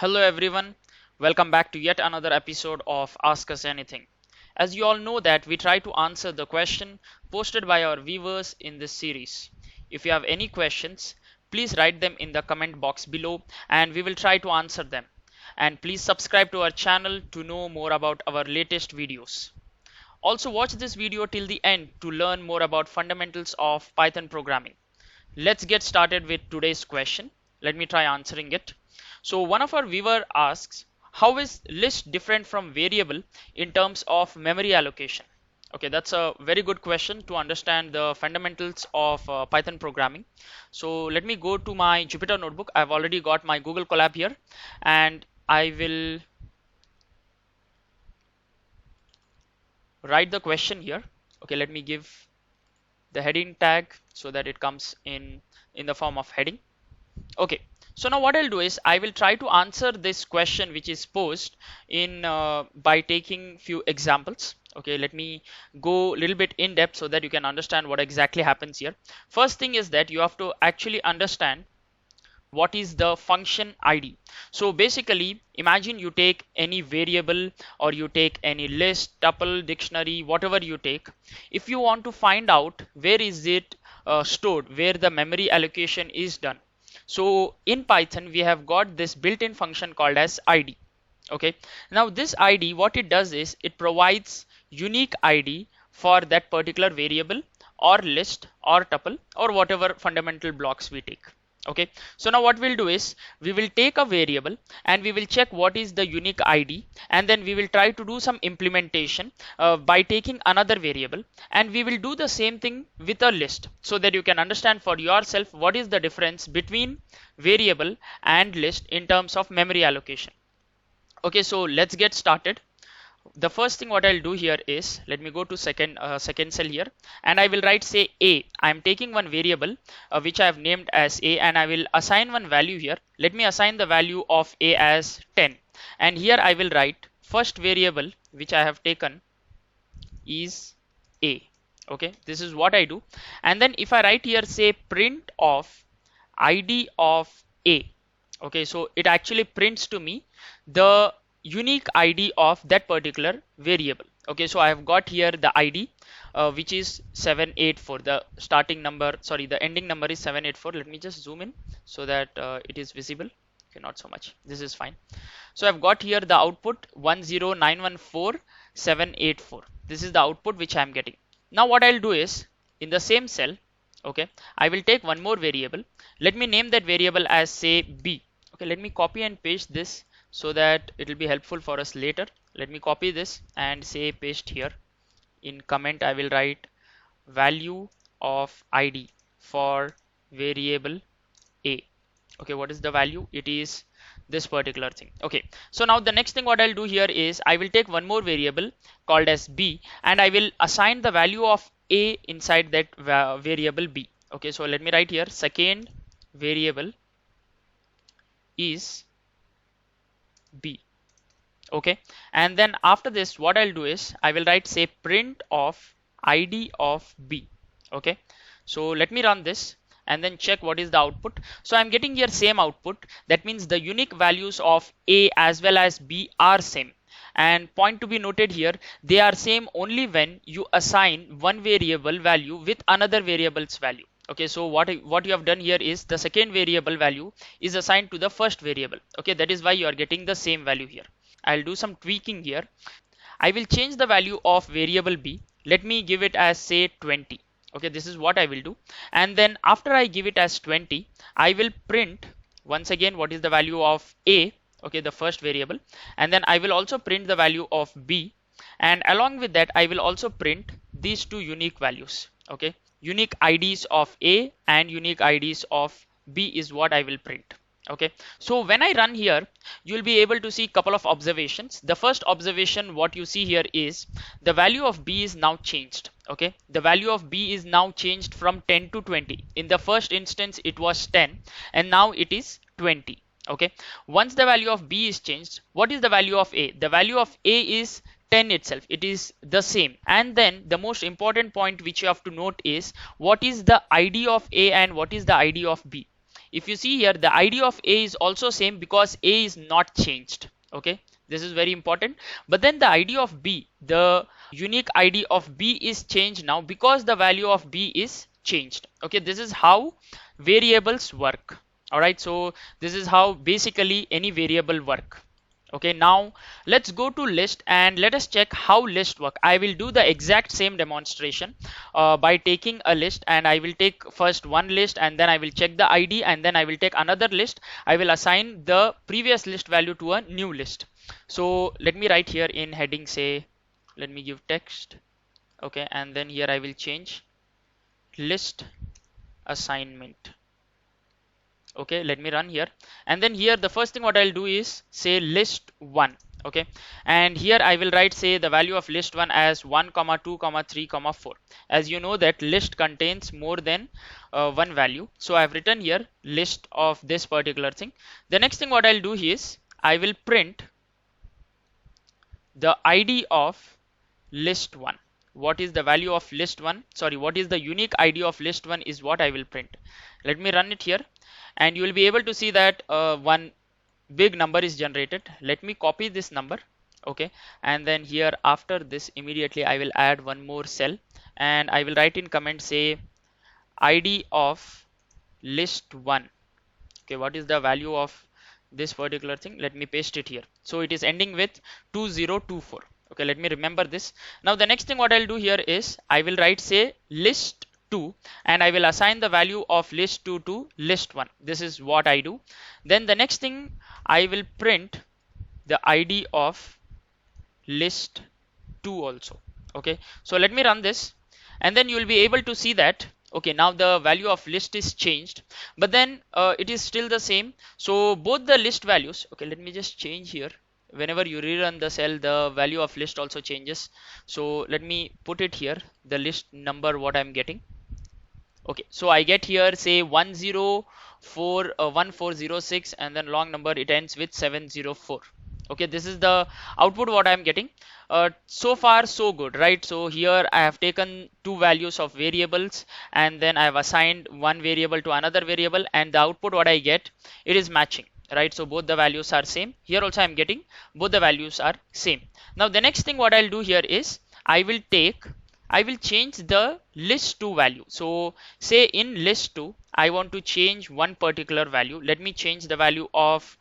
Hello everyone, welcome back to yet another episode of Ask Us Anything. As you all know that we try to answer the question posted by our viewers in this series. If you have any questions, please write them in the comment box below and we will try to answer them. And please subscribe to our channel to know more about our latest videos. Also watch this video till the end to learn more about fundamentals of Python programming. Let's get started with today's question. Let me try answering it. So one of our viewer asks, how is list different from variable in terms of memory allocation? Okay, that's a very good question to understand the fundamentals of Python programming. So let me go to my Jupyter notebook. I've already got my Google Colab here and I will write the question here. Okay, let me give the heading tag so that it comes in the form of heading. Okay, so now what I'll do is I will try to answer this question which is posed in by taking few examples. Okay, let me go a little bit in depth so that you can understand what exactly happens here. First thing is that you have to actually understand what is the function ID. So basically imagine you take any variable or you take any list, tuple, dictionary, whatever you take. If you want to find out where is it stored, where the memory allocation is done. So in Python we have got this built-in function called as ID. Okay, now this ID, what it does is it provides unique ID for that particular variable or list or tuple or whatever fundamental blocks we take. Okay, so now what we'll do is we will take a variable and we will check what is the unique ID, and then we will try to do some implementation by taking another variable, and we will do the same thing with a list so that you can understand for yourself what is the difference between variable and list in terms of memory allocation. Okay, so let's get started. The first thing what I'll do here is let me go to second cell here and I will write say a. I'm taking one variable which I have named as a, and I will assign one value here. Let me assign the value of a as 10, and here I will write first variable which I have taken is a. Okay, this is what I do, and then if I write here say print of id of a. Okay, so it actually prints to me the unique ID of that particular variable. Okay, so I have got here the ID which is 784. The starting number, sorry, the ending number is 784. Let me just zoom in so that it is visible. Okay, not so much. This is fine. So I've got here the output 10914,784. This is the output which I am getting. Now what I'll do is in the same cell, okay, I will take one more variable. Let me name that variable as say b. Okay, let me copy and paste this so that it will be helpful for us later. Let me copy this and say paste here. In comment I will write value of id for variable a. Okay, what is the value? It is this particular thing. Okay, so now the next thing what I'll do here is I will take one more variable called as b, and I will assign the value of a inside that variable b. Okay, so let me write here second variable is b. Okay, and then after this what I'll do is I will write say print of id of b. Okay, so let me run this and then check what is the output. So I'm getting here same output. That means the unique values of a as well as b are same, and point to be noted here, they are same only when you assign one variable value with another variable's value. Okay, so what you have done here is the second variable value is assigned to the first variable. Okay, that is why you are getting the same value here. I'll do some tweaking here. I will change the value of variable b. Let me give it as say 20. Okay, this is what I will do, and then after I give it as 20, I will print once again what is the value of a. Okay, the first variable, and then I will also print the value of b, and along with that I will also print these two unique values. Okay, unique IDs of a and unique IDs of b is what I will print. Okay, so when I run here you'll be able to see couple of observations. The first observation what you see here is the value of b is now changed. Okay, the value of b is now changed from 10 to 20. In the first instance it was 10 and now it is 20. Okay, once the value of b is changed, what is the value of a? The value of a is 10 itself, it is the same. And then the most important point which you have to note is what is the id of a and what is the id of b. if you see here, the ID of A is also same because A is not changed. Okay, this is very important. But then the ID of B, the unique ID of B is changed now because the value of B is changed. Okay, this is how variables work. All right, so this is how basically any variable work. Okay, now let's go to list and let us check how list work. I will do the exact same demonstration by taking a list, and I will take first one list and then I will check the ID, and then I will take another list. I will assign the previous list value to a new list. So let me write here in heading, say, let me give text. Okay, and then here I will change list assignment. Okay, let me run here, and then here the first thing what I'll do is say list 1. Okay, and here I will write, say, the value of list 1 as 1 comma 2 comma 3 comma 4. As you know that list contains more than one value, so I've written here list of this particular thing. The next thing what I'll do is I will print the ID of list 1. What is the value of list 1? Sorry, what is the unique ID of list 1 is what I will print. Let me run it here, and you will be able to see that one big number is generated. Let me copy this number. Okay, and then here after this immediately I will add one more cell, and I will write in comment, say, ID of list 1. Okay, what is the value of this particular thing? Let me paste it here. So it is ending with 2024. Okay, let me remember this. Now the next thing what I'll do here is I will write, say, list 2, and I will assign the value of list 2 to list 1. This is what I do. Then the next thing I will print the ID of list 2 also. Okay, so let me run this, and then you will be able to see that, okay, now the value of list is changed, but then it is still the same. So both the list values, okay, let me just change here. Whenever you rerun the cell, the value of list also changes. So let me put it here, the list number what I'm getting. Okay, so I get here, say, 1406, and then long number, it ends with 704. Okay, this is the output what I'm getting. So far so good, right? So here I have taken two values of variables, and then I have assigned one variable to another variable, and the output what I get, it is matching, right? So both the values are same. Here also I'm getting both the values are same. Now the next thing what I'll do here is I will change the list 2 value. So say in list 2 I want to change one particular value. Let me change the value of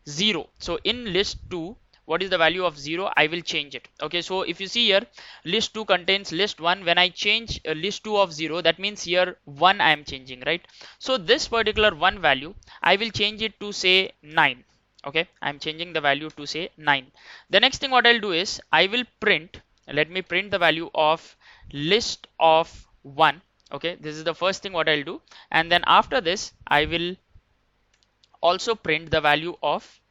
0. So in list 2, what is the value of 0? I will change it. Okay, so if you see here, list 2 contains list 1. When I change list 2 of 0, that means here 1 I am changing, right? So this particular 1 value I will change it to, say, 9. Okay, I'm changing the value to, say, 9. The next thing what I'll do is I will print, let me print the value of list of 1. Okay, this is the first thing what I'll do, and then after this I will also print the value of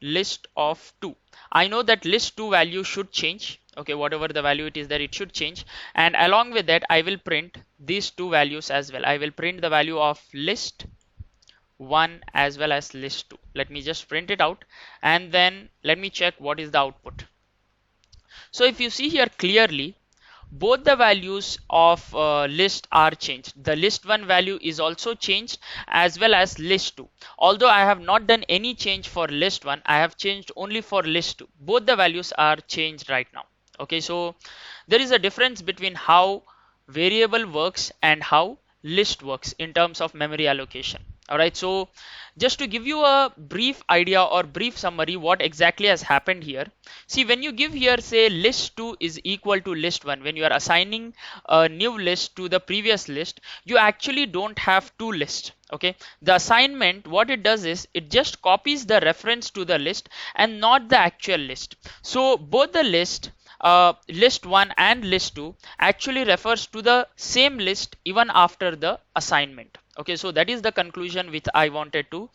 list of 2. I know that list 2 value should change. Okay, whatever the value it is there, it should change, and along with that I will print these two values as well. I will print the value of list 1 as well as list 2. Let me just print it out, and then let me check what is the output. So if you see here clearly, both the values of list are changed. The list 1 value is also changed as well as list 2. Although I have not done any change for list 1, I have changed only for list 2. Both the values are changed right now. Okay, so there is a difference between how variable works and how list works in terms of memory allocation. Alright, so just to give you a brief idea or brief summary what exactly has happened here. See, when you give here, say, list 2 is equal to list 1, when you are assigning a new list to the previous list, you actually don't have two lists. Okay, the assignment, what it does is it just copies the reference to the list and not the actual list. So both the list 1 and list 2 actually refers to the same list even after the assignment. Okay, so that is the conclusion which I wanted to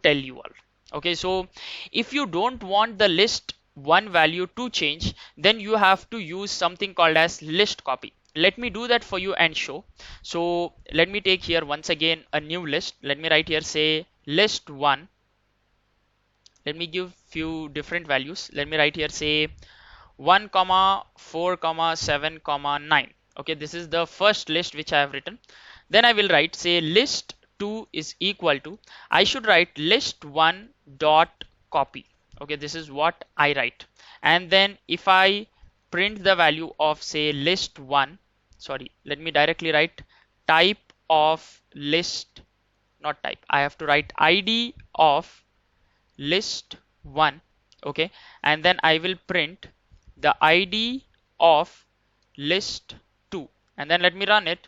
tell you all. Okay, so if you don't want the list 1 value to change, then you have to use something called as list copy. Let me do that for you and show. So let me take here once again a new list. Let me write here, say, list 1. Let me give few different values. Let me write here, say, 1 comma 4 comma 7 comma 9. Okay, this is the first list which I have written. Then I will write, say, list 2 is equal to, I should write list1 dot copy. Okay, this is what I write. And then if I print the value of say list1, sorry, let me directly write type of list, not type, I have to write ID of list1. Okay, and then I will print the ID of list2, and then let me run it.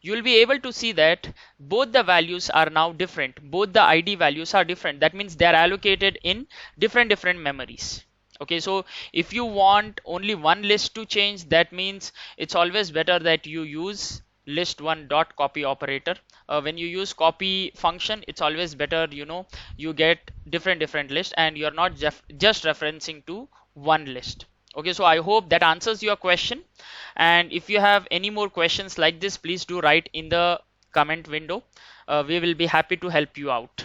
You will be able to see that both the values are now different, both the ID values are different. That means they are allocated in different memories. Okay, so if you want only one list to change, that means it's always better that you use list1 dot copy operator. When you use copy function, it's always better, you get different list and you're not just referencing to one list. Okay, so I hope that answers your question, and if you have any more questions like this, please do write in the comment window. We will be happy to help you out.